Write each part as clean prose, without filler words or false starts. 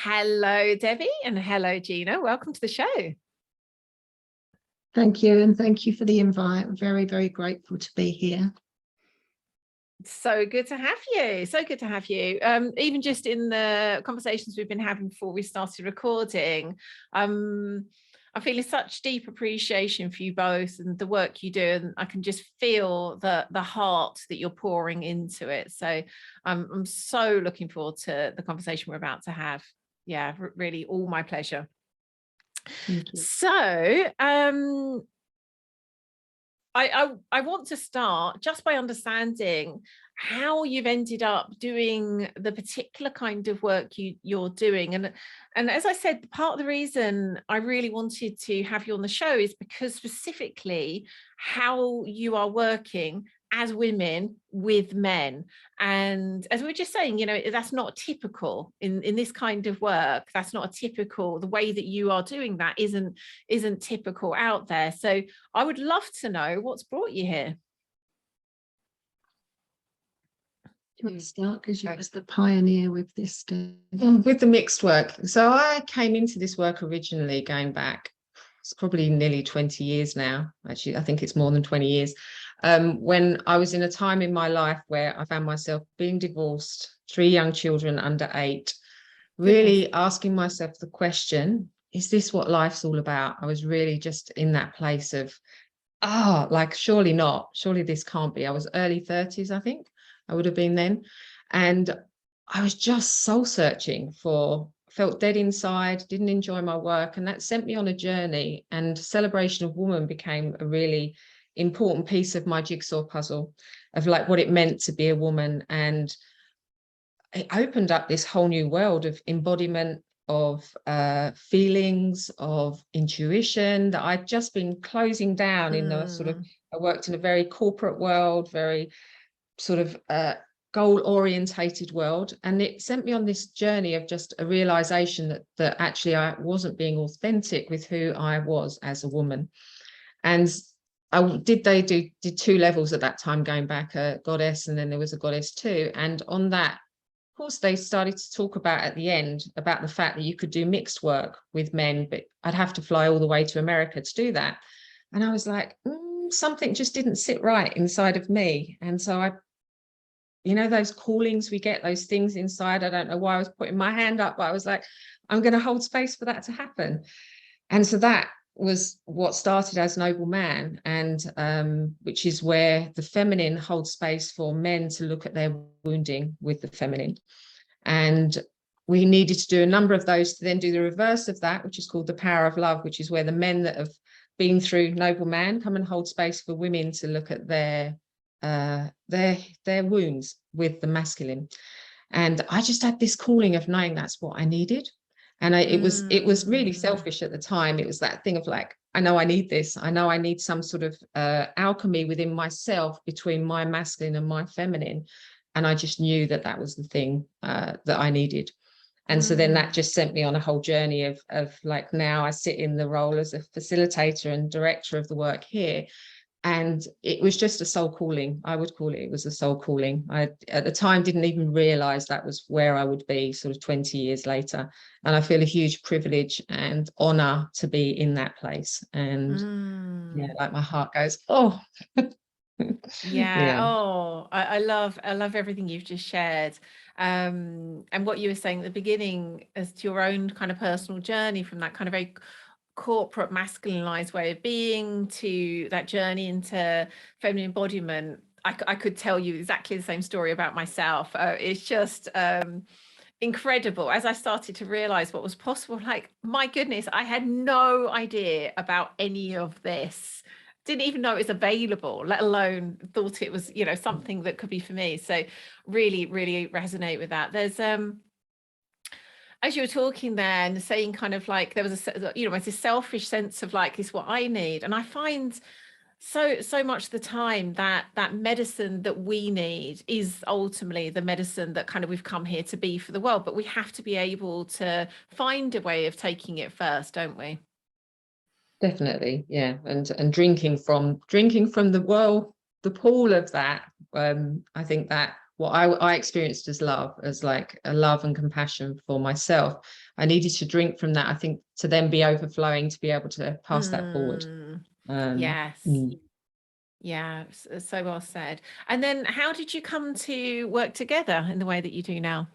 Hello, Debbie, and hello, Gina. Welcome to the show. Thank you, and thank you for the invite. I'm very, very grateful to be here. So good to have you. So good to have you. Even just in the conversations we've been having before we started recording, I'm feeling such deep appreciation for you both and the work you do, and I can just feel the heart that you're pouring into it. So I'm so looking forward to the conversation we're about to have. Yeah, really, all my pleasure. Thank you. So I want to start just by understanding how you've ended up doing the particular kind of work you're doing. And as I said, part of the reason I really wanted to have you on the show is because specifically how you are working as women with men. And as we were just saying, that's not typical in this kind of work. That's not a typical, the way that you are doing that isn't typical out there. So I would love to know what's brought you here. Do you want to start, because you was the pioneer with this? With the mixed work. So I came into this work originally going back, it's probably nearly 20 years now. Actually, I think it's more than 20 years. When I was in a time in my life where I found myself being divorced, 3 young children under 8, really asking myself the question, is this what life's all about? I was really just in that place of, like, surely not, surely this can't be. I was early 30s, I think I would have been then. And I was just soul searching felt dead inside, didn't enjoy my work. And that sent me on a journey, and Celebration of Woman became a really important piece of my jigsaw puzzle of like what it meant to be a woman. And it opened up this whole new world of embodiment, of feelings, of intuition that I'd just been closing down in the sort of, I worked in a very corporate world, very sort of goal orientated world, and it sent me on this journey of just a realization that actually I wasn't being authentic with who I was as a woman. And I did 2 levels at that time, going back, a goddess, and then there was a goddess 2. And on that, of course, they started to talk about at the end about the fact that you could do mixed work with men, but I'd have to fly all the way to America to do that. And I was like, something just didn't sit right inside of me. And so those callings we get, those things inside, I don't know why I was putting my hand up, but I was like, I'm going to hold space for that to happen. And so that was what started as Noble Man, and which is where the feminine holds space for men to look at their wounding with the feminine. And we needed to do a number of those to then do the reverse of that, which is called the Power of Love, which is where the men that have been through Noble Man come and hold space for women to look at their wounds with the masculine. And I just had this calling of knowing that's what I needed. And it was really selfish at the time. It was that thing of like, I know I need this. I know I need some sort of alchemy within myself between my masculine and my feminine. And I just knew that was the thing that I needed. And so then that just sent me on a whole journey of like, now I sit in the role as a facilitator and director of the work here. And it was just a soul calling. I would call it. It was a soul calling. I, at the time, didn't even realize that was where I would be sort of 20 years later. And I feel a huge privilege and honor to be in that place. And yeah, like my heart goes, oh. Yeah. Oh, I love everything you've just shared. And what you were saying at the beginning as to your own kind of personal journey from that kind of very corporate masculinized way of being to that journey into feminine embodiment. I could tell you exactly the same story about myself. It's just incredible. As I started to realize what was possible, like, my goodness, I had no idea about any of this. Didn't even know it was available, let alone thought it was, something that could be for me. So really, really resonate with that. There's as you were talking there and saying kind of like there was it's a selfish sense of like, this is what I need. And I find so much of the time that medicine that we need is ultimately the medicine that kind of we've come here to be for the world. But we have to be able to find a way of taking it first, don't we? Definitely, yeah. And drinking from the pool of that, I think that what I experienced as love, as like a love and compassion for myself. I needed to drink from that, I think, to then be overflowing, to be able to pass that forward. Yes. Yeah, so well said. And then how did you come to work together in the way that you do now?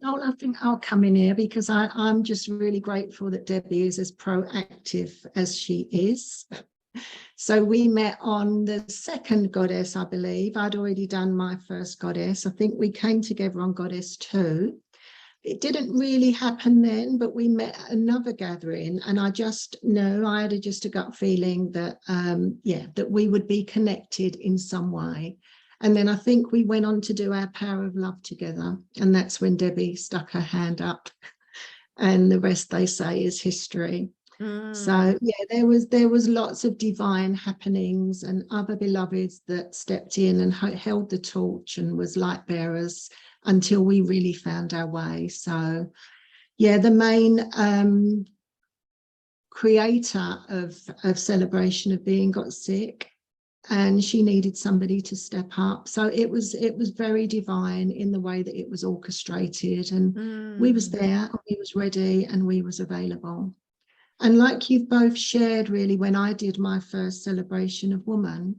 Oh, I think I'll come in here because I'm just really grateful that Debbie is as proactive as she is. So we met on the second goddess, I believe. I'd already done my first goddess. I think we came together on goddess 2. It didn't really happen then, but we met at another gathering, and I just know I had just a gut feeling that that we would be connected in some way. And then I think we went on to do our Power of Love together, and that's when Debbie stuck her hand up, and the rest, they say, is history. So yeah, there was lots of divine happenings and other beloveds that stepped in and held the torch and was light bearers until we really found our way. So yeah, the main creator of Celebration of Being got sick, and she needed somebody to step up. So it was very divine in the way that it was orchestrated, and we was there, we was ready, and we was available. And like you've both shared, really, when I did my first celebration of woman,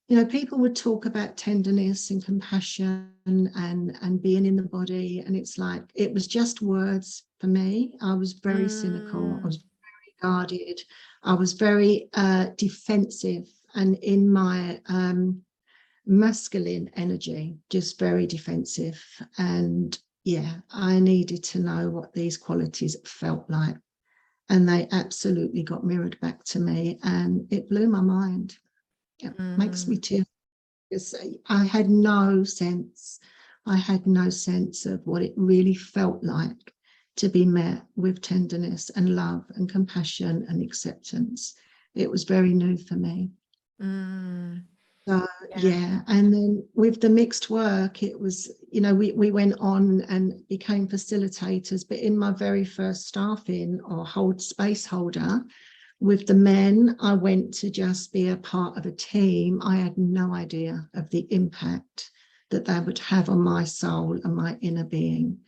you know, people would talk about tenderness and compassion and being in the body. And it's like, it was just words for me. I was very cynical. I was very guarded. I was very defensive, and in my masculine energy, just very defensive. And yeah, I needed to know what these qualities felt like. And they absolutely got mirrored back to me, and it blew my mind. It makes me tear, because I had no sense of what it really felt like to be met with tenderness and love and compassion and acceptance. It was very new for me. So yeah, and then with the mixed work, it was, you know, we went on and became facilitators, but in my very first staffing or space holder with the men, I went to just be a part of a team. I had no idea of the impact that they would have on my soul and my inner being,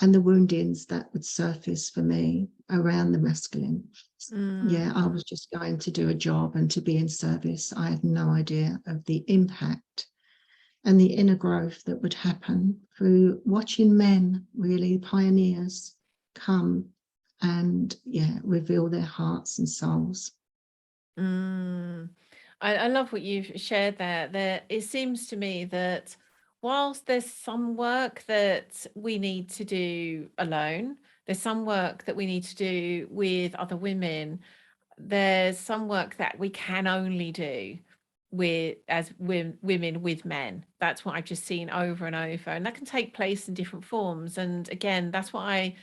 and the woundings that would surface for me around the masculine. Yeah, I was just going to do a job and to be in service. I had no idea of the impact and the inner growth that would happen through watching men, really pioneers, come and reveal their hearts and souls. I love what you've shared there. It seems to me that whilst there's some work that we need to do alone, there's some work that we need to do with other women, there's some work that we can only do as women with men. That's what I've just seen over and over, and that can take place in different forms. And again, that's what I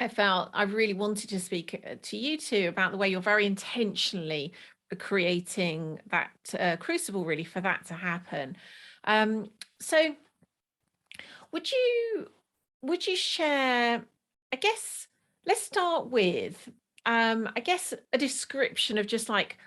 felt I really wanted to speak to you two about, the way you're very intentionally creating that crucible, really, for that to happen. So would you share, I guess, let's start with I guess a description of just like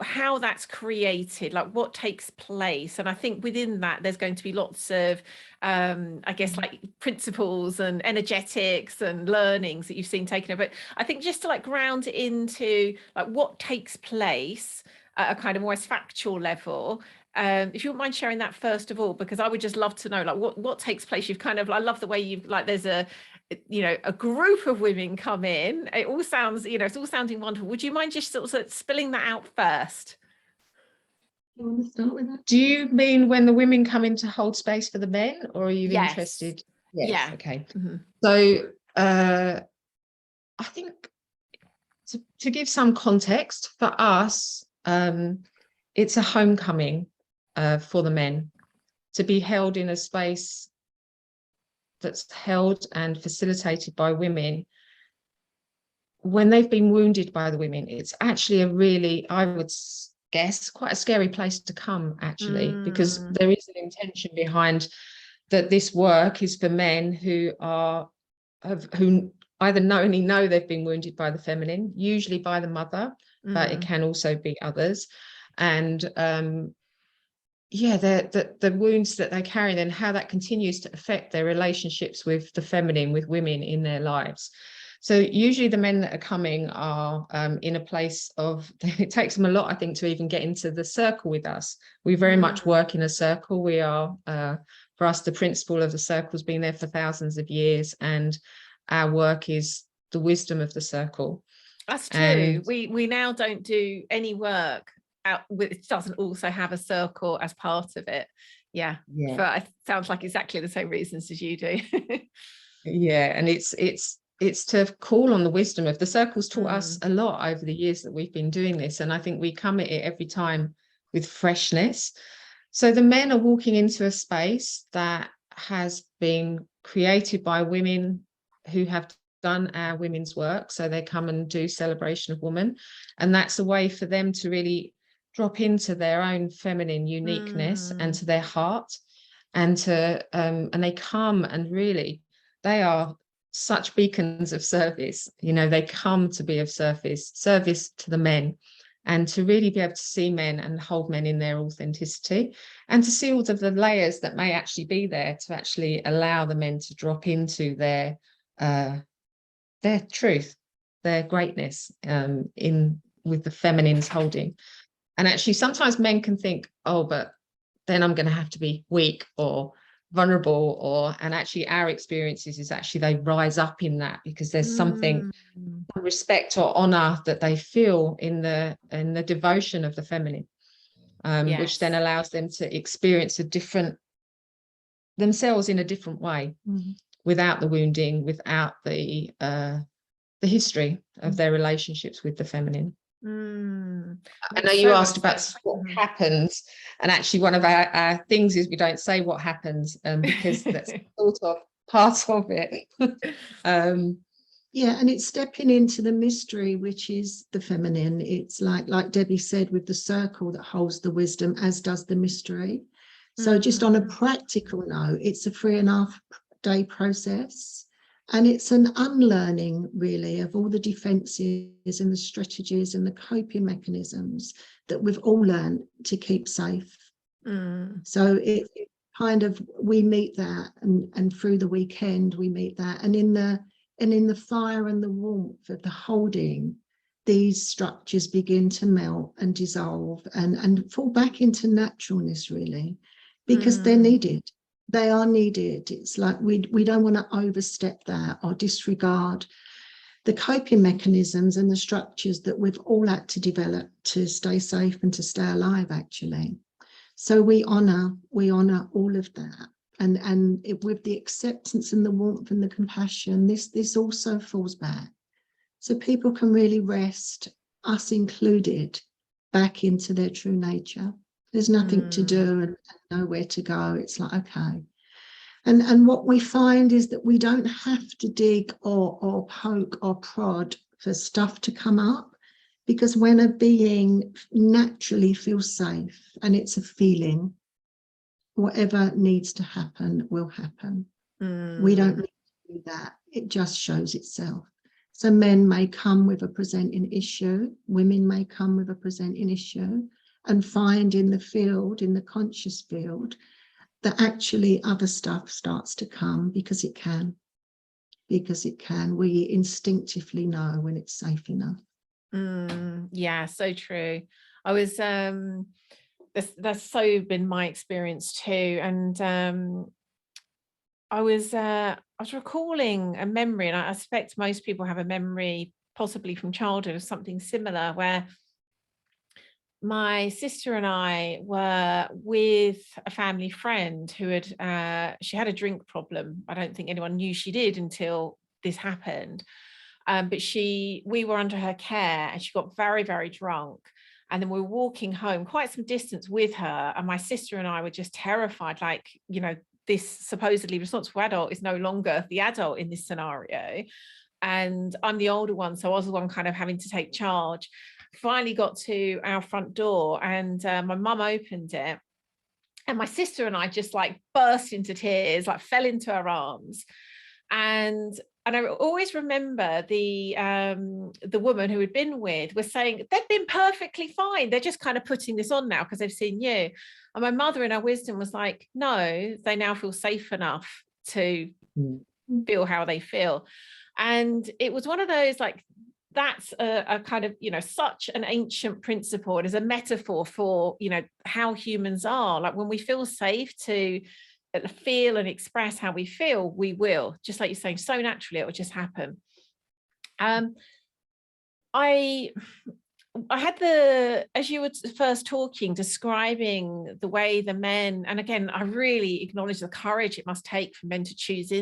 how that's created, like what takes place. And I think within that there's going to be lots of I guess like principles and energetics and learnings that you've seen taken over. But I think just to like ground it into like what takes place at a kind of more factual level, if you wouldn't mind sharing that first of all, because I would just love to know like what takes place. You've kind of, I love the way you've like, there's a group of women come in. It all sounds, it's all sounding wonderful. Would you mind just sort of spilling that out first? You want to start with that? Do you mean when the women come in to hold space for the men, or are you interested? Yes. Yeah. Okay. So I think to give some context for us, it's a homecoming for the men, to be held in a space that's held and facilitated by women. When they've been wounded by the women, it's actually a really, I would guess, quite a scary place to come, actually, because there is an intention behind that. This work is for men who either only know they've been wounded by the feminine, usually by the mother, but it can also be others. And yeah, the wounds that they carry, and how that continues to affect their relationships with the feminine, with women in their lives. So usually the men that are coming are in a place of, it takes them a lot, I think, to even get into the circle with us. We very much work in a circle. We are, for us, the principle of the circle has been there for thousands of years, and our work is the wisdom of the circle. That's true. And we now don't do any work out which doesn't also have a circle as part of it. Yeah. It sounds like exactly the same reasons as you do. Yeah, and it's to call on the wisdom of the circles. Taught us a lot over the years that we've been doing this, and I think we come at it every time with freshness. So the men are walking into a space that has been created by women who have done our women's work. So they come and do celebration of woman, and that's a way for them to really drop into their own feminine uniqueness and to their heart, and to and they come, and really they are such beacons of service. You know, they come to be of service to the men, and to really be able to see men and hold men in their authenticity, and to see all of the layers that may actually be there, to actually allow the men to drop into their truth, their greatness, in with the feminines holding. And actually sometimes men can think, oh, but then I'm going to have to be weak or vulnerable, and actually our experiences is actually they rise up in that, because there's something, respect or honor that they feel in the devotion of the feminine, which then allows them to experience themselves in a different way, without the wounding, without the history of their relationships with the feminine. I know you asked about what happens, and actually one of our things is we don't say what happens, because that's sort of part of it. Yeah, and it's stepping into the mystery, which is the feminine. It's like Debbie said, with the circle that holds the wisdom, as does the mystery. So just on a practical note, it's a 3.5-day process. And it's an unlearning, really, of all the defenses and the strategies and the coping mechanisms that we've all learned to keep safe. So it kind of, we meet that, and through the weekend we meet that, and in the fire and the warmth of the holding, these structures begin to melt and dissolve and fall back into naturalness, really, because they're needed. They are needed. It's like we don't want to overstep that or disregard the coping mechanisms and the structures that we've all had to develop to stay safe and to stay alive, actually. So we honor all of that. And with the acceptance and the warmth and the compassion, this also falls back. So people can really rest, us included, back into their true nature. There's nothing to do and nowhere to go. It's like, okay. And what we find is that we don't have to dig or poke or prod for stuff to come up, because when a being naturally feels safe, and it's a feeling, whatever needs to happen will happen. We don't need to do that. It just shows itself. So men may come with a presenting issue, women may come with a presenting issue, and find in the field, in the conscious field, that actually other stuff starts to come, because it can. We instinctively know when it's safe enough. Yeah, so true. I was that's so been my experience too. And I was recalling a memory, and I suspect most people have a memory possibly from childhood of something similar, where my sister and I were with a family friend who had she had a drink problem. I don't think anyone knew she did until this happened. But we were under her care, and she got very, very drunk. And then we were walking home quite some distance with her, and my sister and I were just terrified, like, you know, this supposedly responsible adult is no longer the adult in this scenario. And I'm the older one, so I was the one kind of having to take charge. Finally got to our front door, and my mum opened it, and my sister and I just like burst into tears, like fell into her arms. And I always remember the woman who had been with was saying they've been perfectly fine. They're just kind of putting this on now because they've seen you. And my mother in her wisdom was like, no, they now feel safe enough to feel how they feel. And it was one of those, like, that's a kind of, such an ancient principle. It is a metaphor for, how humans are. Like, when we feel safe to feel and express how we feel, we will, just like you're saying, so naturally it will just happen. I had as you were first talking, describing the way the men, and again, I really acknowledge the courage it must take for men to choose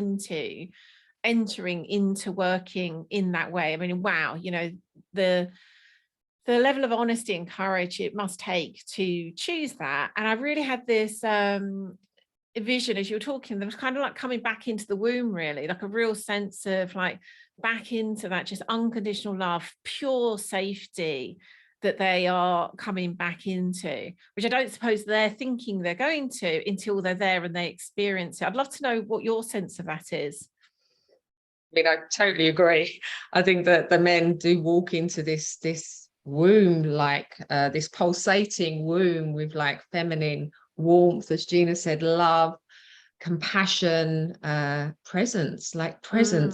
entering into working in that way. I mean, wow, the level of honesty and courage it must take to choose that. And I really had this vision as you were talking, there was kind of like coming back into the womb, really, like a real sense of like back into that just unconditional love, pure safety that they are coming back into, which I don't suppose they're thinking they're going to until they're there and they experience it. I'd love to know what your sense of that is. I mean, I totally agree. I think that the men do walk into this womb, like this pulsating womb with like feminine warmth, as Gina said, love, compassion, presence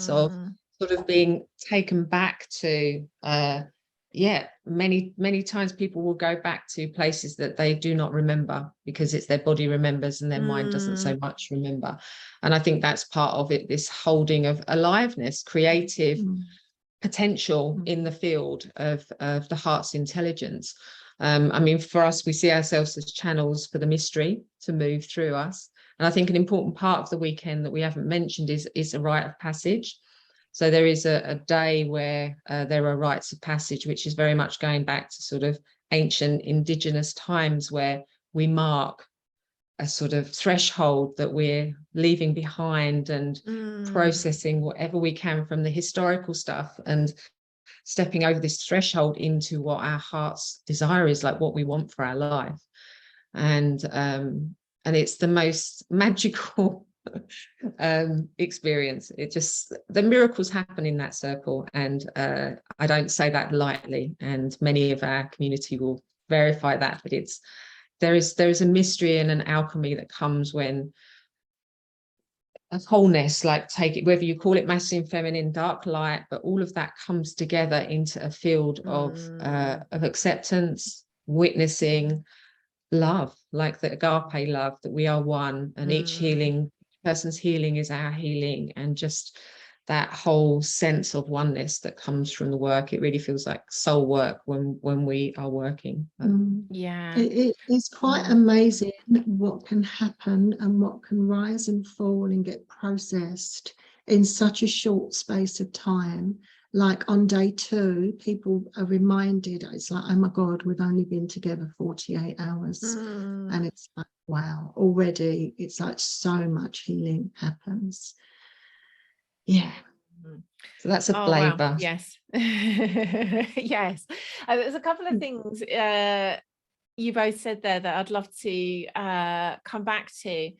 of sort of being taken back to, many times people will go back to places that they do not remember because it's their body remembers and their mind doesn't so much remember. And I think that's part of it, this holding of aliveness, creative potential in the field of the heart's intelligence. I mean, for us, we see ourselves as channels for the mystery to move through us. And I think an important part of the weekend that we haven't mentioned is a rite of passage. So there is a day where there are rites of passage, which is very much going back to sort of ancient indigenous times, where we mark a sort of threshold that we're leaving behind and processing whatever we can from the historical stuff and stepping over this threshold into what our heart's desire is, like what we want for our life. And it's the most magical experience. It just, the miracles happen in that circle, and I don't say that lightly, and many of our community will verify that, but there is a mystery and an alchemy that comes when a wholeness, like, take it, whether you call it masculine, feminine, dark, light, but all of that comes together into a field of acceptance, witnessing, love, like the agape love, that we are one, and each person's healing is our healing, and just that whole sense of oneness that comes from the work. It really feels like soul work when we are working. Yeah, it's quite amazing what can happen and what can rise and fall and get processed in such a short space of time. Like on day 2, people are reminded, it's like, oh my God, we've only been together 48 hours. And it's like, wow, already it's like so much healing happens. Yeah. So that's a flavour. Wow. Yes. Yes. There's a couple of things you both said there that I'd love to come back to.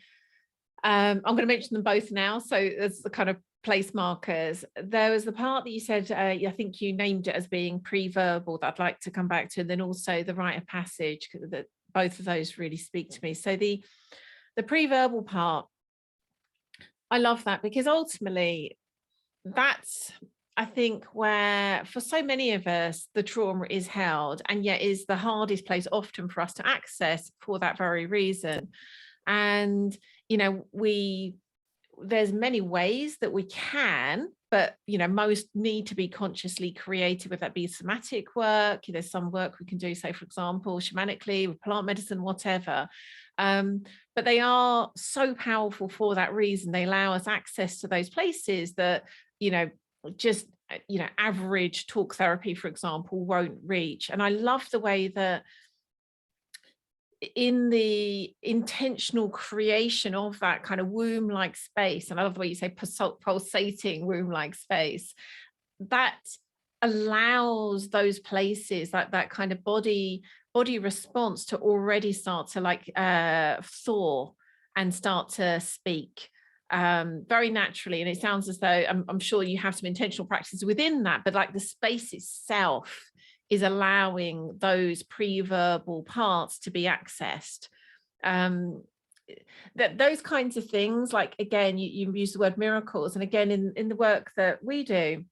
I'm going to mention them both now, so as the kind of place markers. There was the part that you said, I think you named it as being pre-verbal, that I'd like to come back to, and then also the rite of passage, that both of those really speak to me. So the pre-verbal part, I love that, because ultimately that's, I think, where for so many of us the trauma is held, and yet is the hardest place often for us to access for that very reason. And there's many ways that we can, but most need to be consciously creative, whether that be somatic work. There's some work we can do, say, for example, shamanically, with plant medicine, whatever. But they are so powerful for that reason. They allow us access to those places that just average talk therapy, for example, won't reach. And I love the way that in the intentional creation of that kind of womb-like space, and I love the way you say pulsating womb-like space, that allows those places, like that kind of body response, to already start to thaw and start to speak. very naturally. And it sounds as though I'm sure you have some intentional practices within that, but like the space itself is allowing those pre-verbal parts to be accessed. That those kinds of things, like again, you use the word miracles, and again in the work that we do,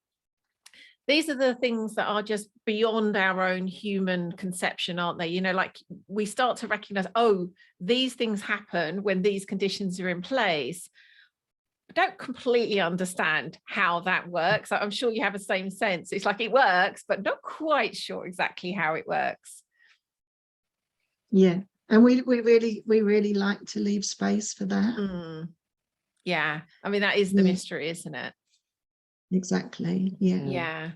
these are the things that are just beyond our own human conception, aren't they? You know, like we start to recognize, oh, these things happen when these conditions are in place. I don't completely understand how that works. I'm sure you have the same sense. It's like it works, but not quite sure exactly how it works. Yeah, and we really like to leave space for that. Yeah, I mean, that is the mystery, isn't it? Exactly. Yeah.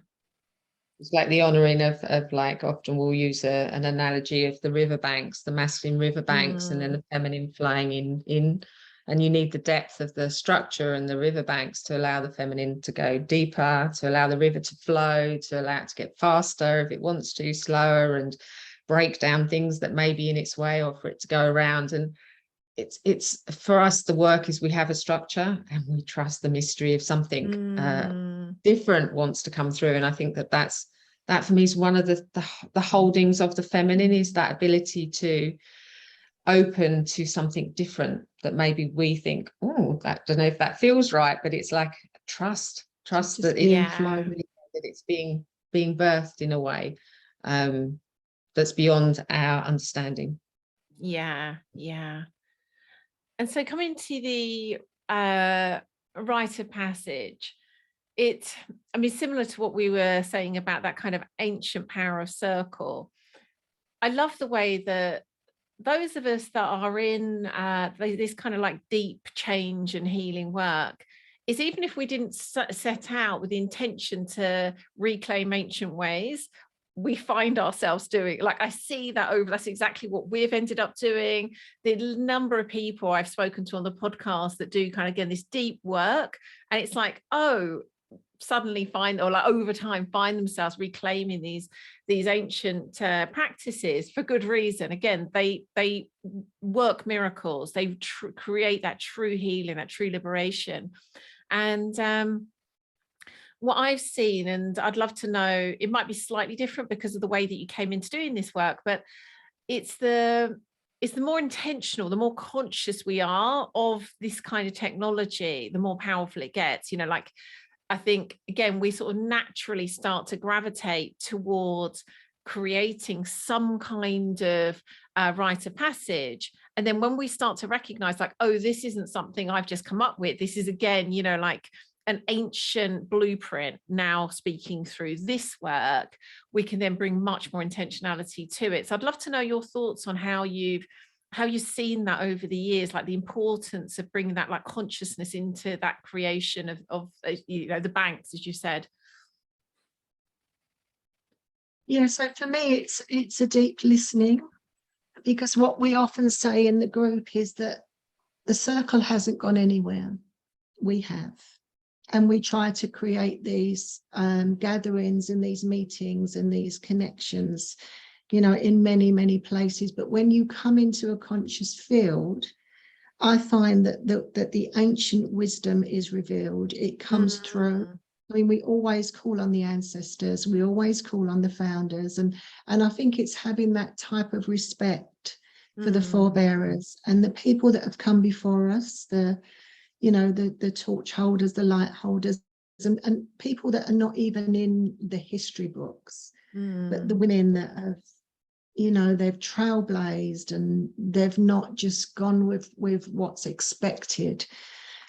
It's like the honouring of like, often we'll use an analogy of the riverbanks, the masculine riverbanks, and then the feminine flying in, and you need the depth of the structure and the riverbanks to allow the feminine to go deeper, to allow the river to flow, to allow it to get faster if it wants to, slower, and break down things that may be in its way, or for it to go around. And it's for us, the work is we have a structure and we trust the mystery of something different wants to come through. And I think that for me is one of the holdings of the feminine, is that ability to open to something different that maybe we think, oh, I don't know if that feels right, but it's like trust that it flow, that it's being birthed in a way that's beyond our understanding. Yeah. And so coming to the rite of passage, I mean, similar to what we were saying about that kind of ancient power of circle, I love the way that those of us that are in this kind of like deep change and healing work, is even if we didn't set out with the intention to reclaim ancient ways, we find ourselves doing, like, I see that that's exactly what we've ended up doing. The number of people I've spoken to on the podcast that do kind of, again, this deep work, and it's like, oh, suddenly find, or like over time find themselves reclaiming these ancient practices for good reason. Again, they work miracles, they create that true healing, that true liberation. And what I've seen, and I'd love to know, it might be slightly different because of the way that you came into doing this work, but it's the more intentional, the more conscious we are of this kind of technology, the more powerful it gets. You know, like, I think, again, we sort of naturally start to gravitate towards creating some kind of rite of passage. And then when we start to recognize, like, oh, this isn't something I've just come up with. This is, again, you know, like an ancient blueprint now speaking through this work, we can then bring much more intentionality to it. So I'd love to know your thoughts on how you've seen that over the years, like the importance of bringing that like consciousness into that creation of you know, the banks, as you said. Yeah, so for me, it's a deep listening, because what we often say in the group is that the circle hasn't gone anywhere. We have. And we try to create these gatherings and these meetings and these connections, you know, in many, many places. But when you come into a conscious field, I find that the ancient wisdom is revealed. It comes through. I mean, we always call on the ancestors. We always call on the founders. And I think it's having that type of respect for the forebearers and the people that have come before us, the torch holders, the light holders, and people that are not even in the history books, but the women that have, you know, they've trailblazed and they've not just gone with what's expected.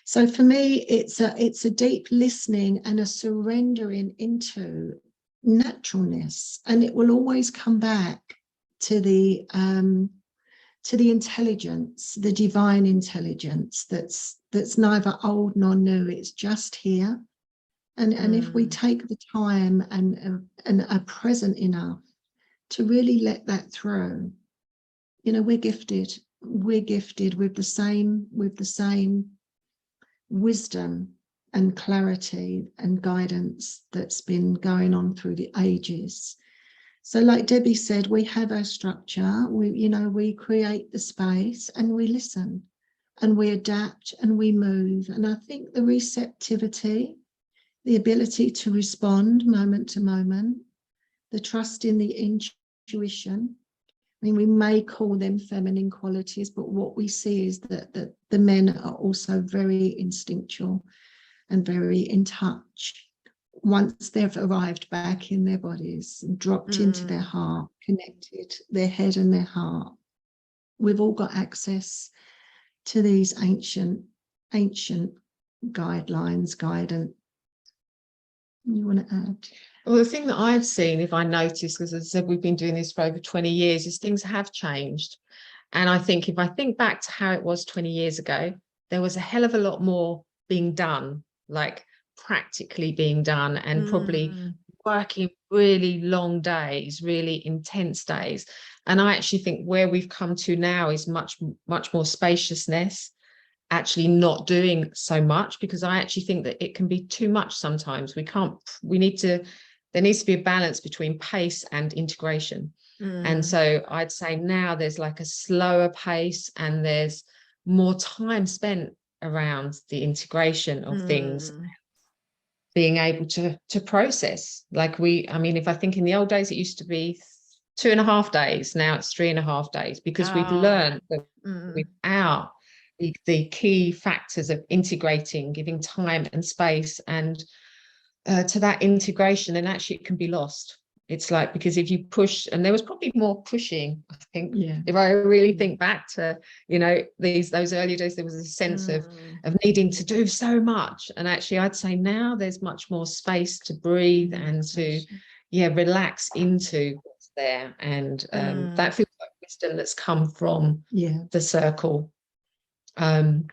So for me, it's a deep listening and a surrendering into naturalness, and it will always come back to the intelligence, the divine intelligence that's neither old nor new. It's just here. And if we take the time and are present enough to really let that through, you know, we're gifted with the same wisdom and clarity and guidance that's been going on through the ages. So like Debbie said, we have our structure, we create the space and we listen. and we adapt and we move. And I think the receptivity, the ability to respond moment to moment, the trust in the intuition. I mean, we may call them feminine qualities, but what we see is that the men are also very instinctual and very in touch. Once they've arrived back in their bodies, dropped into their heart, connected their head and their heart, we've all got access to these ancient guidelines, guidance. You want to add? Well, the thing that I've seen, if I notice, because as I said, we've been doing this for over 20 years, is things have changed. And I think if I think back to how it was 20 years ago, there was a hell of a lot more being done, like practically being done, and probably working really long days, really intense days. And I actually think where we've come to now is much more spaciousness, actually not doing so much, because I actually think that it can be too much sometimes. There needs to be a balance between pace and integration. And so I'd say now there's like a slower pace and there's more time spent around the integration of things, being able to process. Like I mean, if I think in the old days, it used to be 2.5 days, now it's 3.5 days, because we've learned that without the key factors of integrating, giving time and space and to that integration, and actually it can be lost. It's like, because if you push, and there was probably more pushing, I think, if I really think back to, you know, those early days, there was a sense of needing to do so much. And actually I'd say now there's much more space to breathe and to relax into what's there. And that feels like wisdom that's come from the circle, of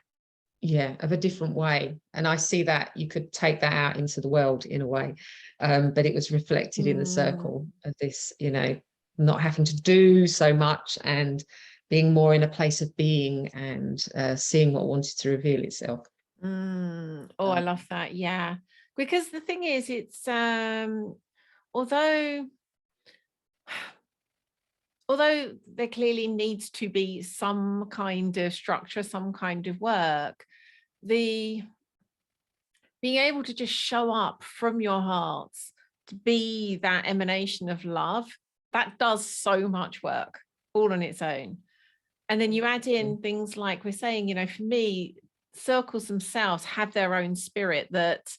a different way. And I see that you could take that out into the world in a way, but it was reflected in the circle of this, you know, not having to do so much and being more in a place of being and seeing what wanted to reveal itself. Oh, I love that. Yeah, because the thing is, it's although there clearly needs to be some kind of structure, some kind of work, the being able to just show up from your hearts, to be that emanation of love, that does so much work all on its own. And then you add in things like we're saying, you know, for me, circles themselves have their own spirit that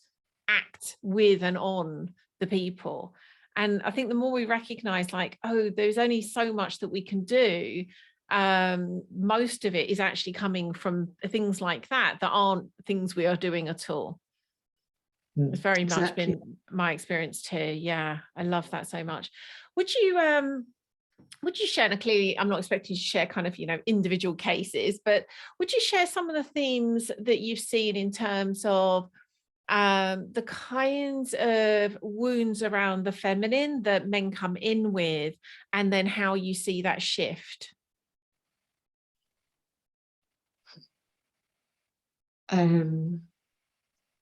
act with and on the people. And I think the more we recognize, like, oh, there's only so much that we can do, most of it is actually coming from things like that aren't things we are doing at all. It's very much been my experience too. Yeah, I love that so much. Would you share, and clearly I'm not expecting you to share kind of, you know, individual cases, but would you share some of the themes that you've seen in terms of the kinds of wounds around the feminine that men come in with, and then how you see that shift?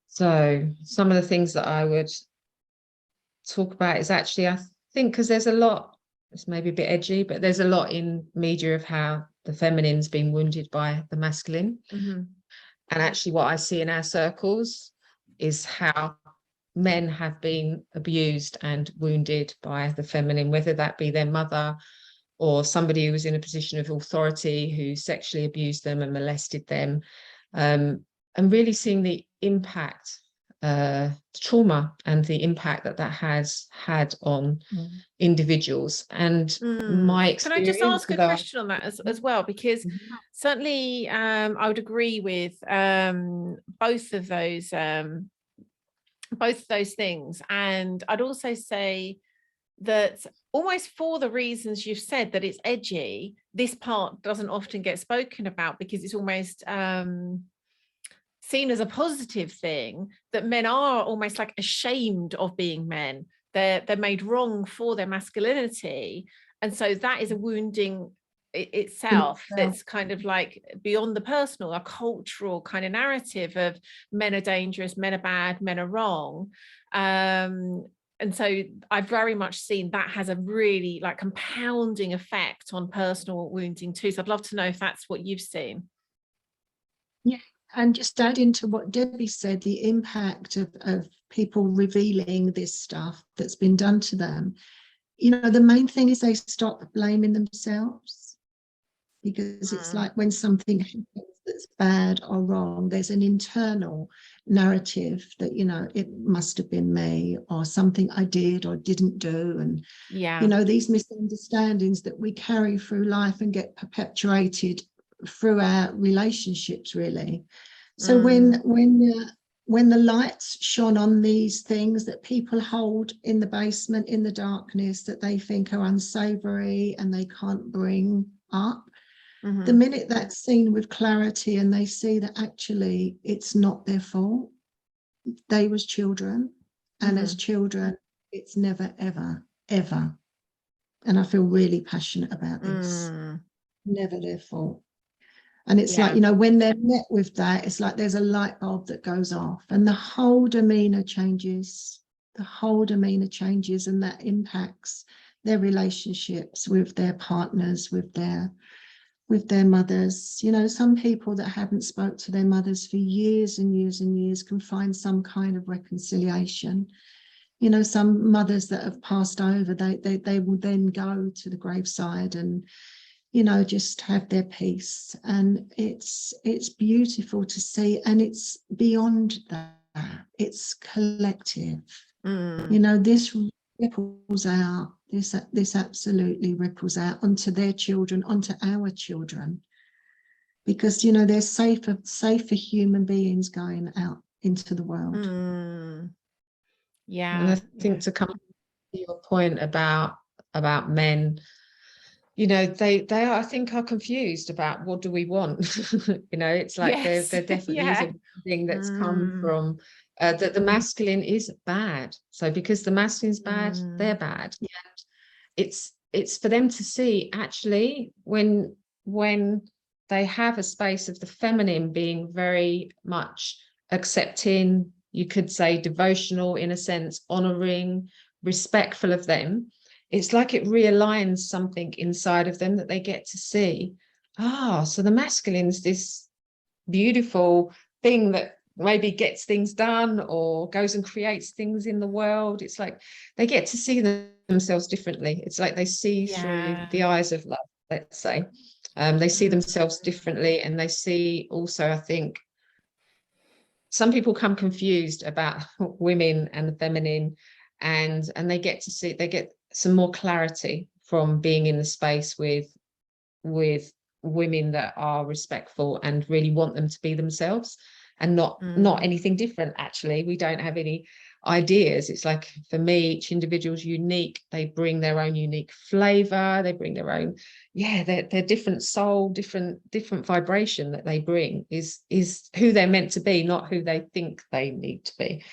So some of the things that I would talk about is actually, I think, because there's a lot, it's maybe a bit edgy, but there's a lot in media of how the feminine's been wounded by the masculine. And actually what I see in our circles is how men have been abused and wounded by the feminine, whether that be their mother or somebody who was in a position of authority who sexually abused them and molested them, and really seeing the impact, trauma and the impact that has had on individuals. And my experience, can I just ask a question on that as well, because certainly I would agree with both of those things. And I'd also say that almost for the reasons you've said, that it's edgy, this part doesn't often get spoken about because it's almost seen as a positive thing, that men are almost like ashamed of being men. They're made wrong for their masculinity. And so that is a wounding itself that's kind of like beyond the personal, a cultural kind of narrative of men are dangerous, men are bad, men are wrong. And so I've very much seen that has a really like compounding effect on personal wounding too. So I'd love to know if that's what you've seen. Yeah, and just adding to what Debbie said, the impact of people revealing this stuff that's been done to them. You know, the main thing is they stop blaming themselves, because it's like when something happens that's bad or wrong, there's an internal narrative that, you know, it must have been me, or something I did or didn't do. And, you know, these misunderstandings that we carry through life and get perpetuated through our relationships, really. So when the lights shone on these things that people hold in the basement, in the darkness, that they think are unsavory and they can't bring up, the minute that's seen with clarity and they see that actually it's not their fault, they was children, and as children, it's never, ever, ever. And I feel really passionate about this. Never their fault. And it's like, you know, when they're met with that, it's like there's a light bulb that goes off and the whole demeanor changes. The whole demeanor changes, and that impacts their relationships with their partners, with their mothers. You know, some people that haven't spoke to their mothers for years and years and years can find some kind of reconciliation. You know, some mothers that have passed over, they will then go to the graveside and, you know, just have their peace. And it's beautiful to see, and it's beyond that. It's collective. You know, this ripples out. This absolutely ripples out onto their children, onto our children, because, you know, they're safer human beings going out into the world. Yeah. And I think to come to your point about men, you know, they are, I think, are confused about what do we want. You know, it's like there definitely is a thing that's come from that the masculine is bad. So because the masculine's bad, they're bad. And it's for them to see, actually, when they have a space of the feminine being very much accepting, you could say devotional in a sense, honoring, respectful of them, it's like it realigns something inside of them that they get to see. So the masculine's this beautiful thing that maybe gets things done or goes and creates things in the world. It's like they get to see themselves differently. It's like they see through the eyes of love, let's say. They see themselves differently, and they see also, I think, some people come confused about women and the feminine, and they get to see, they get some more clarity from being in the space with women that are respectful and really want them to be themselves and not anything different. Actually, we don't have any ideas. It's like, for me, each individual's unique. They bring their own unique flavor. They bring their own, their different soul, different vibration that they bring is who they're meant to be, not who they think they need to be.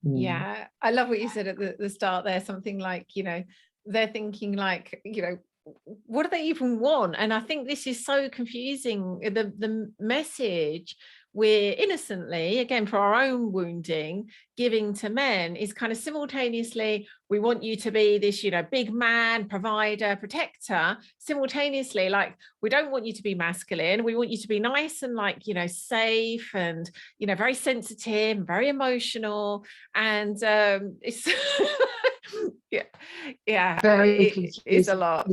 Yeah, I love what you said at the start there, something like, you know, they're thinking like, you know, what do they even want? And I think this is so confusing. The message we're innocently, again, for our own wounding, giving to men is kind of simultaneously, we want you to be this, you know, big man, provider, protector. Simultaneously, like, we don't want you to be masculine. We want you to be nice and, like, you know, safe and, you know, very sensitive, very emotional. And it's it's a lot.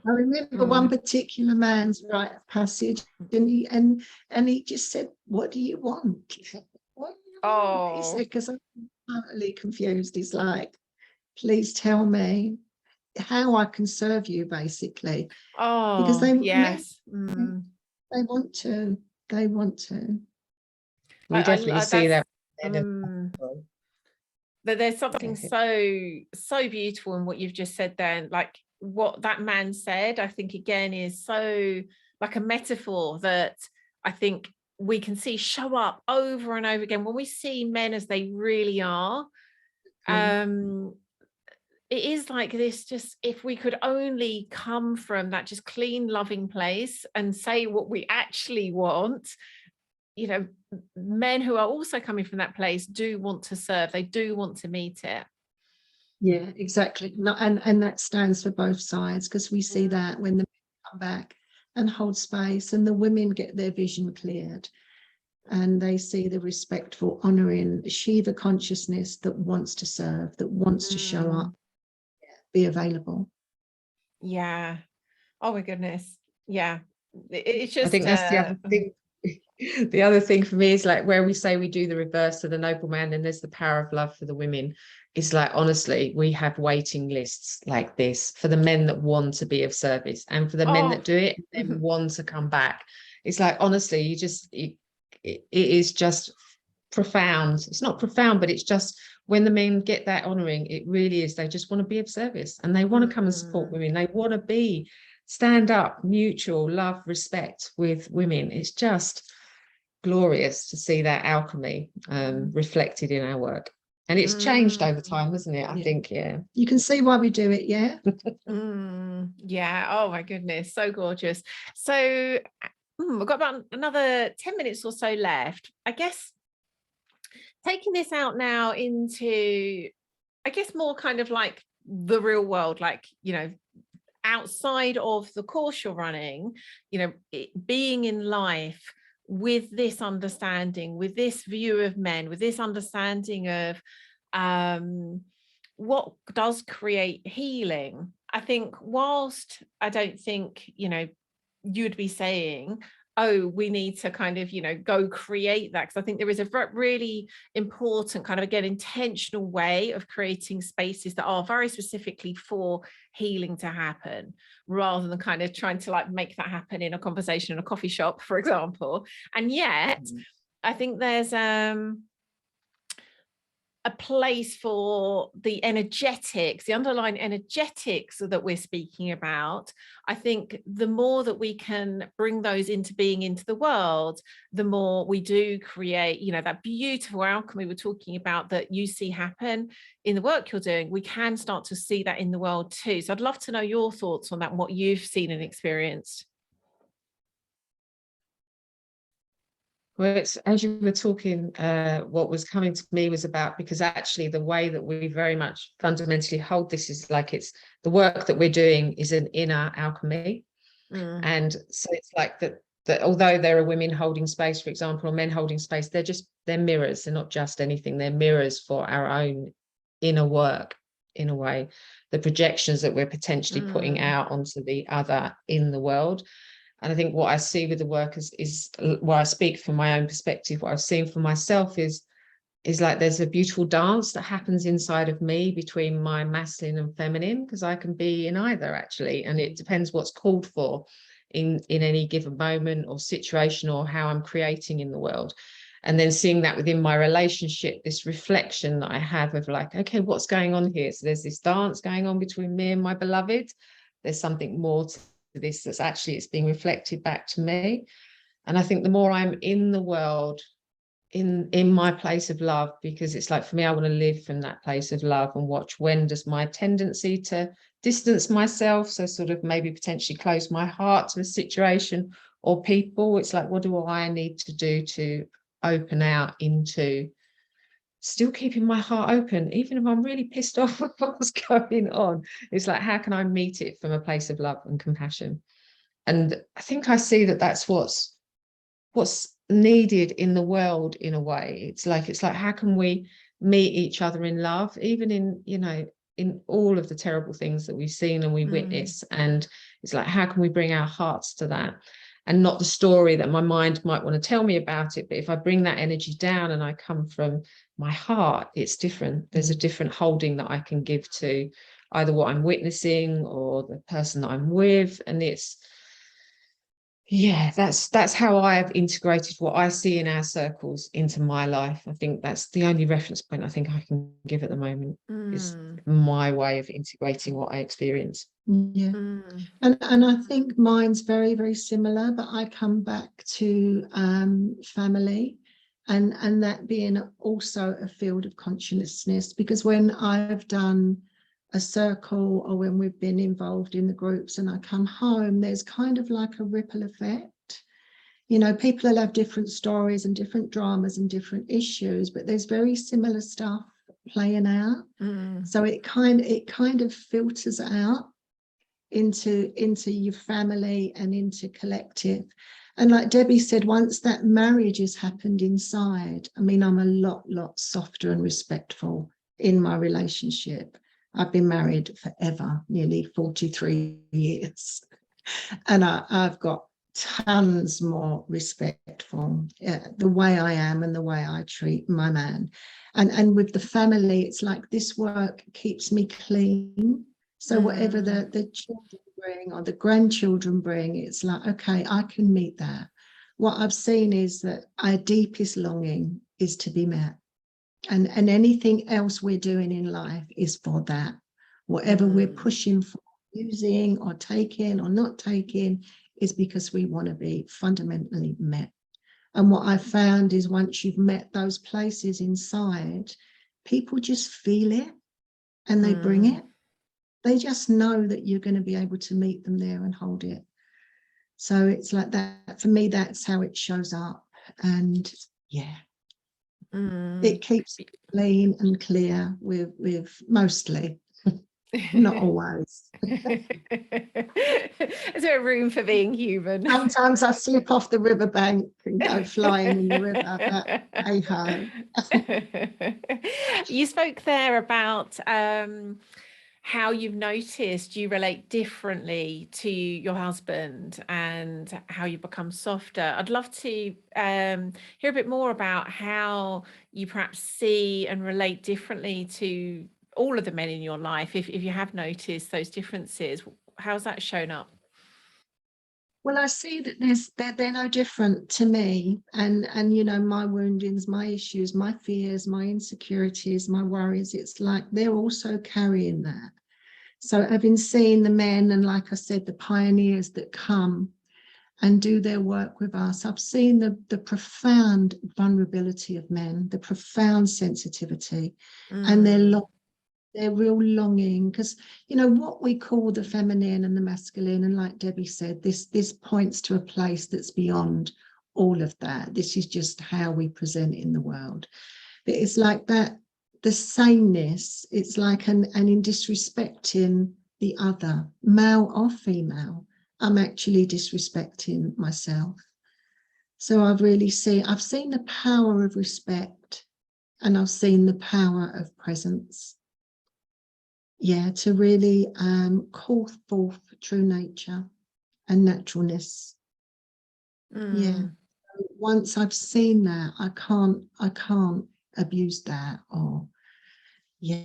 I remember one particular man's rite of passage, and he just said, "What do you want?" What do you want? He said, because I'm totally confused. He's like, "Please tell me how I can serve you," basically. Because they want to. They want to. We definitely see that. But there's something so beautiful in what you've just said there. Like, what that man said, I think, again, is so like a metaphor that I think we can see show up over and over again when we see men as they really are. It is like this, just, if we could only come from that just clean, loving place and say what we actually want, you know, men who are also coming from that place do want to serve. They do want to meet it. Yeah, exactly. And that stands for both sides, because we see that when the men come back and hold space, and the women get their vision cleared, and they see the respectful honouring Shiva consciousness that wants to serve, that wants to show up, be available. Yeah. Oh my goodness. Yeah. It's just I think that's the other thing. The other thing for me is like where we say we do the reverse of the noble man and there's the power of love for the women. It's like, honestly, we have waiting lists like this for the men that want to be of service, and for the men that do it and want to come back. It's like, honestly, you just, it is just profound. It's not profound, but it's just when the men get that honouring, it really is, they just want to be of service and they want to come and support women. They want to be stand up, mutual love, respect with women. It's just glorious to see that alchemy reflected in our work. And it's changed over time, hasn't it? I think, yeah. You can see why we do it, yeah? Yeah. Oh my goodness. So gorgeous. So we've got about another 10 minutes or so left. I guess taking this out now into, I guess, more kind of like the real world, like, you know, outside of the course you're running, you know, being in life with this understanding, with this view of men, with this understanding of what does create healing. I think whilst I don't think, you know, you'd be saying, oh, we need to kind of, you know, go create that, because I think there is a really important kind of, again, intentional way of creating spaces that are very specifically for healing to happen, rather than kind of trying to like make that happen in a conversation in a coffee shop, for example. And yet I think there's a place for the energetics, the underlying energetics that we're speaking about. I think the more that we can bring those into being into the world, the more we do create, you know, that beautiful alchemy we're talking about that you see happen in the work you're doing. We can start to see that in the world too. So I'd love to know your thoughts on that and what you've seen and experienced. Well, it's, as you were talking, what was coming to me was about, because actually the way that we very much fundamentally hold this is like, it's the work that we're doing is an inner alchemy. And so it's like that although there are women holding space, for example, or men holding space, they're mirrors. They're not just anything. They're mirrors for our own inner work, in a way, the projections that we're potentially putting out onto the other in the world. And I think what I see with the work is where I speak from my own perspective, what I've seen for myself is like there's a beautiful dance that happens inside of me between my masculine and feminine, because I can be in either, actually. And it depends what's called for in any given moment or situation, or how I'm creating in the world. And then seeing that within my relationship, this reflection that I have of like, okay, what's going on here? So there's this dance going on between me and my beloved. There's something more to this that's actually, it's being reflected back to me. And I think the more I'm in the world, in my place of love, because it's like, for me, I want to live from that place of love and watch when does my tendency to distance myself, so sort of maybe potentially close my heart to a situation or people, it's like, what do I need to do to open out into still keeping my heart open, even if I'm really pissed off with what's going on. It's like, how can I meet it from a place of love and compassion? And I think I see that that's what's needed in the world, in a way. It's like how can we meet each other in love, even in, you know, in all of the terrible things that we've seen and we witness. And it's like, how can we bring our hearts to that, and not the story that my mind might want to tell me about it, but if I bring that energy down and I come from my heart, it's different. There's a different holding that I can give to either what I'm witnessing or the person that I'm with. And it's, yeah, that's how I've integrated what I see in our circles into my life. I think that's the only reference point I think I can give at the moment, is my way of integrating what I experience. Yeah. And I think mine's very, very similar, but I come back to family and that being also a field of consciousness, because when I've done a circle or when we've been involved in the groups and I come home, there's kind of like a ripple effect. You know, people will have different stories and different dramas and different issues, but there's very similar stuff playing out. So it kind of filters out. into your family and into collective. And like Debbie said, once that marriage has happened inside, I mean, I'm a lot softer and respectful in my relationship. I've been married forever, nearly 43 years. And I've got tons more respect for the way I am and the way I treat my man. And with the family, it's like this work keeps me clean. So whatever the children bring or the grandchildren bring, it's like, okay, I can meet that. What I've seen is that our deepest longing is to be met. And anything else we're doing in life is for that. Whatever we're pushing for, using or taking or not taking, is because we want to be fundamentally met. And what I found is once you've met those places inside, people just feel it and they bring it. They just know that you're going to be able to meet them there and hold it. So it's like that. For me, that's how it shows up. And yeah, it keeps it clean and clear with mostly. Not always. Is there room for being human? Sometimes I slip off the riverbank and go flying in the river, but hey ho. You spoke there about how you've noticed you relate differently to your husband and how you become softer. I'd love to hear a bit more about how you perhaps see and relate differently to all of the men in your life, if you have noticed those differences. How's that shown up? Well, I see that they're no different to me, and you know, my woundings, my issues, my fears, my insecurities, my worries. It's like they're also carrying that. So having seen the men and, like I said, the pioneers that come and do their work with us, I've seen the profound vulnerability of men, the profound sensitivity, and their real longing, because you know what we call the feminine and the masculine, and like Debbie said, this points to a place that's beyond all of that. This is just how we present in the world. But it's like that, the sameness, it's like an in disrespecting the other, male or female, I'm actually disrespecting myself. So I've seen the power of respect, and I've seen the power of presence. Yeah, to really call forth true nature and naturalness. Yeah. Once I've seen that, I can't abuse that, or yeah.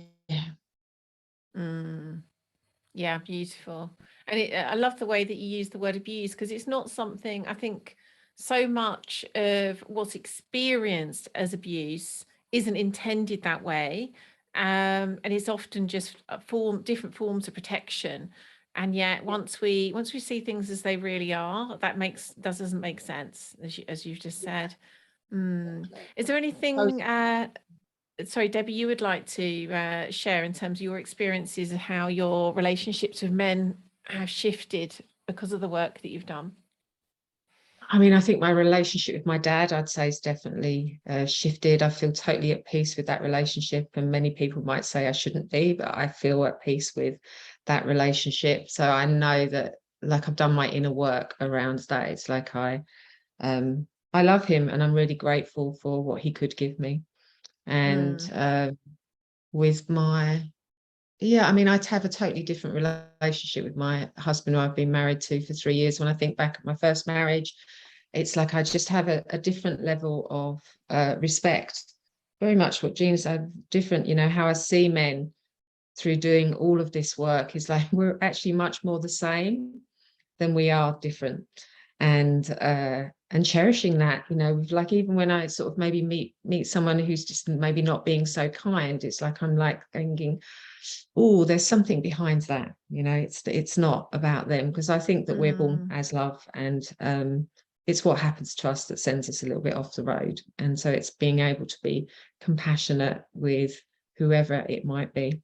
Yeah, beautiful. And I love the way that you use the word abuse, because it's not something, I think so much of what's experienced as abuse isn't intended that way. And it's often just different forms of protection. And yet once we see things as they really are, that doesn't make sense, as you've just said. Is there anything sorry, Debbie, you would like to share in terms of your experiences of how your relationships with men have shifted because of the work that you've done? I mean, I think my relationship with my dad, I'd say, is definitely shifted. I feel totally at peace with that relationship, and many people might say I shouldn't be, but I feel at peace with that relationship. So I know that, like, I've done my inner work around that. It's like I love him, and I'm really grateful for what he could give me. And with my, I mean, I'd have a totally different relationship with my husband, who I've been married to for 3 years. When I think back at my first marriage, it's like I just have a different level of respect. Very much what Gina said, different, you know, how I see men through doing all of this work is like we're actually much more the same than we are different. And cherishing that, you know, like even when I sort of maybe meet someone who's just maybe not being so kind, it's like I'm like thinking, oh, there's something behind that, you know, it's not about them, because I think that we're born as love, and it's what happens to us that sends us a little bit off the road. And so it's being able to be compassionate with whoever it might be.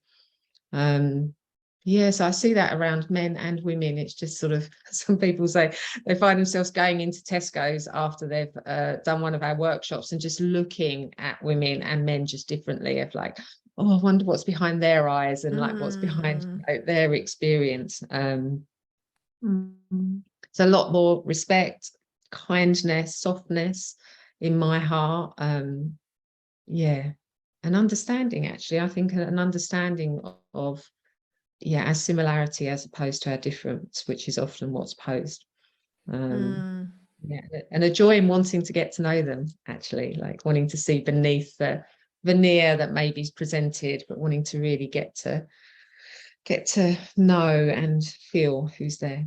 Yes, I see that around men and women. It's just sort of, some people say they find themselves going into Tesco's after they've done one of our workshops and just looking at women and men just differently, of like, oh, I wonder what's behind their eyes, and like what's behind, you know, their experience. It's a lot more respect, kindness, softness in my heart. Yeah, an understanding, actually. I think an understanding of our similarity as opposed to our difference, which is often what's posed. Yeah, and a joy in wanting to get to know them, actually, like wanting to see beneath the veneer that maybe is presented, but wanting to really get to know and feel who's there.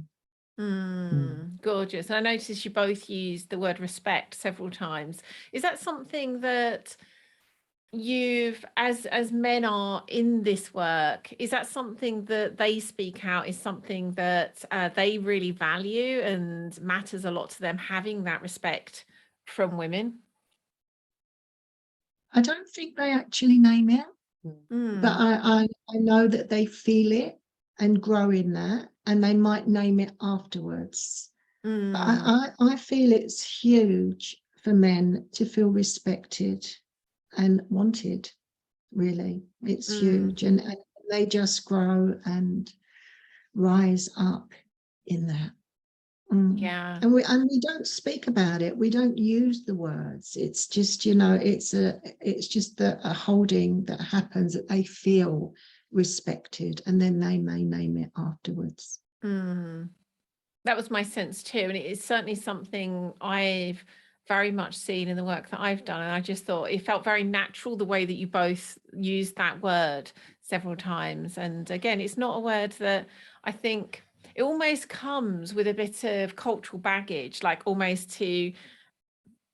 Gorgeous. And I noticed you both used the word respect several times. Is that something that you've, as men are in this work, is that something that they speak out, is something that they really value and matters a lot to them, having that respect from women? I don't think they actually name it, but I know that they feel it and grow in that, and they might name it afterwards. But I feel it's huge for men to feel respected and wanted. Really, it's huge, and they just grow and rise up in that. Yeah. And we don't speak about it. We don't use the words. It's just, it's just a holding that happens, that they feel respected, and then they may name it afterwards. That was my sense too, and it is certainly something I've very much seen in the work that I've done, and I just thought it felt very natural the way that you both used that word several times. And again, it's not a word that I think, it almost comes with a bit of cultural baggage, like almost to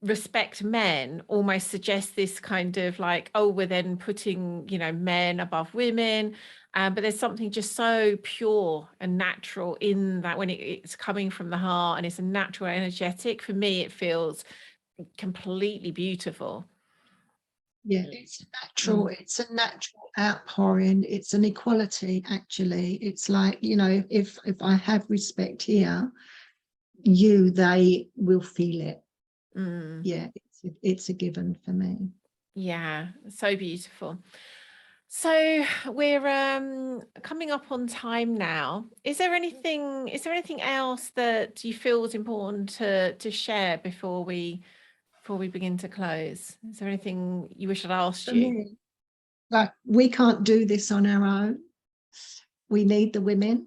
respect men almost suggests this kind of like, oh, we're then putting, men above women. But there's something just so pure and natural in that when it's coming from the heart, and it's a natural, energetic. For me, it feels completely beautiful. Yeah, it's natural. It's a natural outpouring. It's an equality, actually. It's like, if I have respect here, they will feel it. Yeah, it's a given for me. Yeah, so beautiful. So we're coming up on time now. Is there anything else that you feel is important to share before we begin to close? Is there anything you wish I'd asked For you? me, like, we can't do this on our own. We need the women.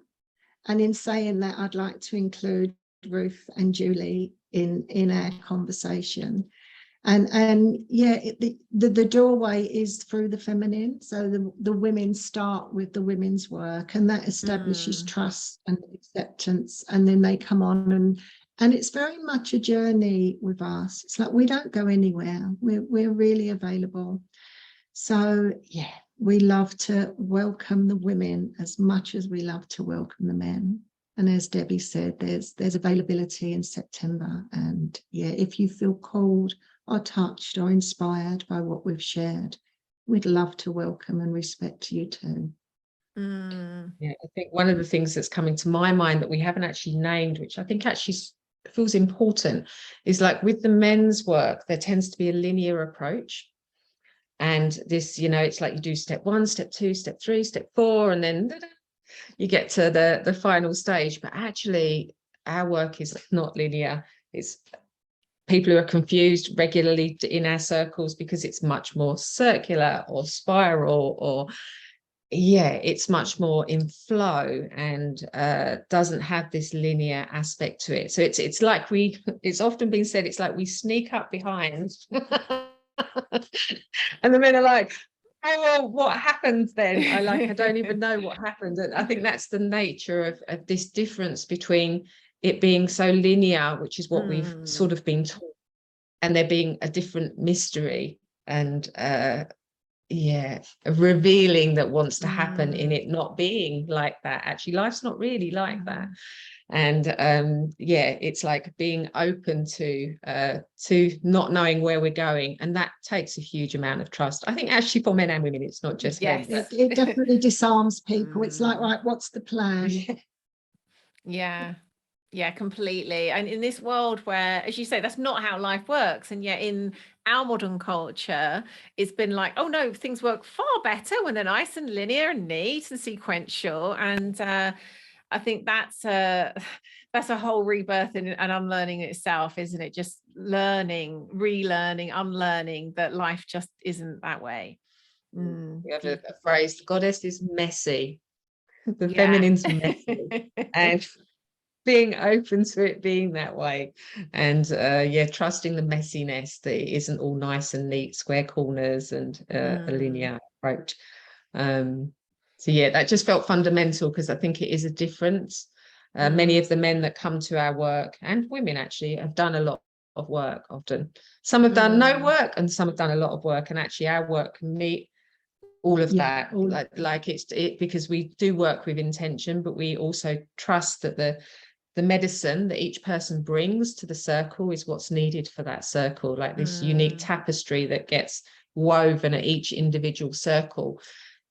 And in saying that, I'd like to include Ruth and Julie in our conversation. And yeah, the doorway is through the feminine. So the women start with the women's work, and that establishes trust and acceptance, and then they come on, and it's very much a journey with us. It's like we don't go anywhere. We're really available. So yeah, we love to welcome the women as much as we love to welcome the men. And as Debbie said, there's availability in September. And yeah, if you feel called or touched or inspired by what we've shared, we'd love to welcome and respect you too. Yeah, I think one of the things that's coming to my mind that we haven't actually named, which I think actually feels important, is like with the men's work, there tends to be a linear approach. And this, it's like you do step 1, step 2, step 3, step 4, and then you get to the final stage. But actually, our work is not linear. It's people who are confused regularly in our circles because it's much more circular or spiral, or it's much more in flow and doesn't have this linear aspect to it. So it's like it's often been said, it's like we sneak up behind and the men are like, oh, well, what happened then? I don't even know what happened. And I think that's the nature of this difference between it being so linear, which is what we've sort of been taught, and there being a different mystery and revealing that wants to happen in it not being like that. Actually, life's not really like that. And it's like being open to not knowing where we're going, and that takes a huge amount of trust. I think actually for men and women, it's not just men. It definitely disarms people. It's like, right, what's the plan? Yeah, completely. And in this world where, as you say, that's not how life works, and yet in our modern culture, it's been like, oh no, things work far better when they're nice and linear and neat and sequential. And I think that's a whole rebirth and unlearning itself, isn't it? Just learning, relearning, unlearning that life just isn't that way. We have a phrase, the goddess is messy, the Yeah. feminine's messy, and being open to it being that way, and yeah, trusting the messiness, that it isn't all nice and neat, square corners and a linear approach. So yeah, that just felt fundamental, because I think it is a difference. Many of the men that come to our work, and women actually, have done a lot of work often. Some have done no work and some have done a lot of work, and actually our work can meet all of that. Like it's because we do work with intention, but we also trust that the medicine that each person brings to the circle is what's needed for that circle, like this unique tapestry that gets woven at each individual circle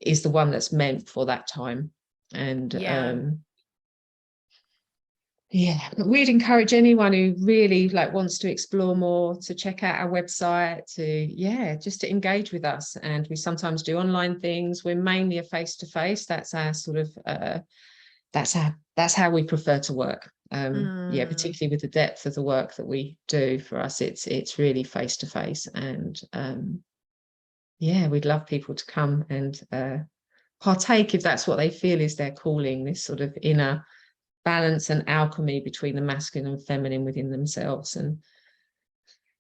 is the one that's meant for that time. And yeah, but we'd encourage anyone who really wants to explore more to check out our website, to just to engage with us. And we sometimes do online things. We're mainly a face-to-face. That's our sort of that's how we prefer to work. Particularly with the depth of the work that we do. For us, it's really face-to-face. And we'd love people to come and partake if that's what they feel is their calling, this sort of inner balance and alchemy between the masculine and feminine within themselves. And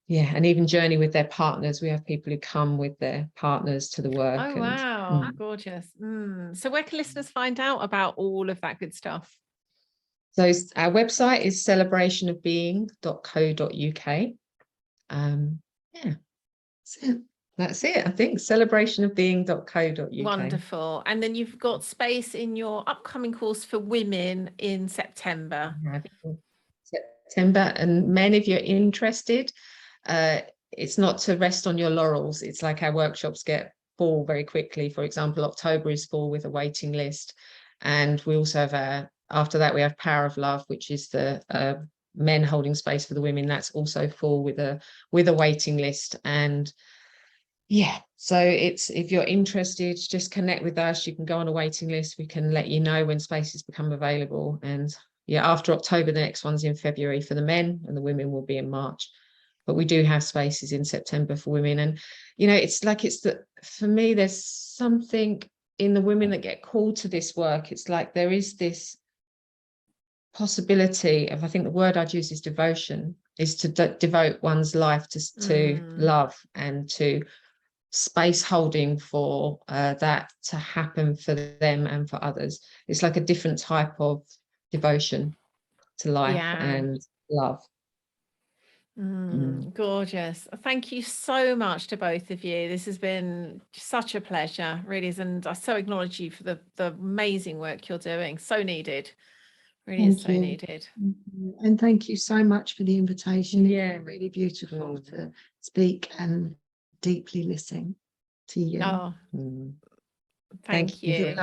even journey with their partners. We have people who come with their partners to the work. Oh, wow. Gorgeous. So where can listeners find out about all of that good stuff? So our website is celebrationofbeing.co.uk. That's it, I think, celebrationofbeing.co.uk. Wonderful. And then you've got space in your upcoming course for women in September. And men, if you're interested, it's not to rest on your laurels. It's like our workshops get full very quickly. For example, October is full with a waiting list. And we also have after that, we have Power of Love, which is the men holding space for the women. That's also full with a waiting list. And so if you're interested, just connect with us. You can go on a waiting list. We can let you know when spaces become available. And after October, the next one's in February for the men, and the women will be in March. But we do have spaces in September for women. And for me, there's something in the women that get called to this work. It's like there is this possibility of, I think the word I'd use is devotion, is to devote one's life to love and to space holding for that to happen for them and for others. It's like a different type of devotion to life and love. Gorgeous. Thank you so much to both of you. This has been such a pleasure, really is, and I so acknowledge you for the amazing work you're doing. So needed. Really is so needed. And thank you so much for the invitation. Really beautiful to speak and deeply listen to you. Thank you.